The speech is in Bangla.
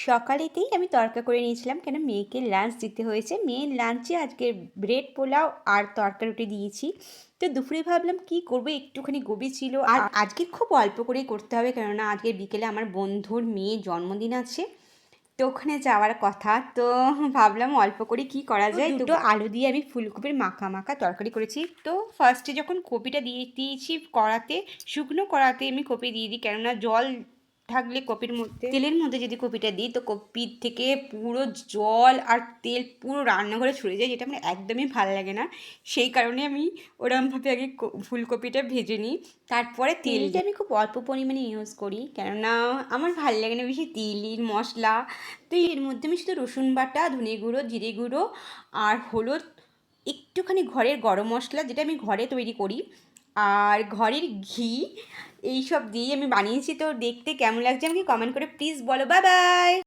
সকালেতেই আমি তড়কা করে নিয়েছিলাম, কেন মেয়েকে লাঞ্চ দিতে হয়েছে। মেয়ের লাঞ্চে আজকে ব্রেড পোলাও আর তড়কা রুটি দিয়েছি। তো দুপুরে ভাবলাম কি করব, একটুখানি গোবি ছিল আর আজকে খুব অল্প করেই করতে হবে, কেননা আজকে বিকেলে আমার বন্ধুর মেয়ের জন্মদিন আছে, তো ওখানে যাওয়ার কথা। তো ভাবলাম অল্প করে কি করা যায়, দুটো আলু দিয়ে আমি ফুলকপির মাখা মাখা তরকারি করেছি। তো ফার্স্টে যখন কপিটা দিয়েছি কড়াতে, শুকনো কড়াতে আমি কপি দিয়ে দিই, কেননা জল থাকলে কপির মধ্যে, তেলের মধ্যে যদি কপিটা দিই তো কপির থেকে পুরো জল আর তেল পুরো রান্নাঘরে ছড়ে যায়, যেটা আমার একদমই ভালো লাগে না। সেই কারণে আমি ওরমভাবে আগে ফুলকপিটা ভেজে নিই, তারপরে তেলটা আমি খুব অল্প পরিমাণে ইউজ করি, কেননা আমার ভালো লাগে না বেশি তেলের মশলা। তো এর মধ্যে আমি শুধু রসুন বাটা, ধনে গুঁড়ো, জিরে গুঁড়ো আর হলুদ, একটুখানি ঘরের গরম মশলা যেটা আমি ঘরে তৈরি করি, আর ঘরের ঘি, এইসব দিয়ে আমি বানিয়েছি। তো দেখতে কেমন লাগছে আমাকে কমেন্ট করে প্লিজ বলো। Bye bye.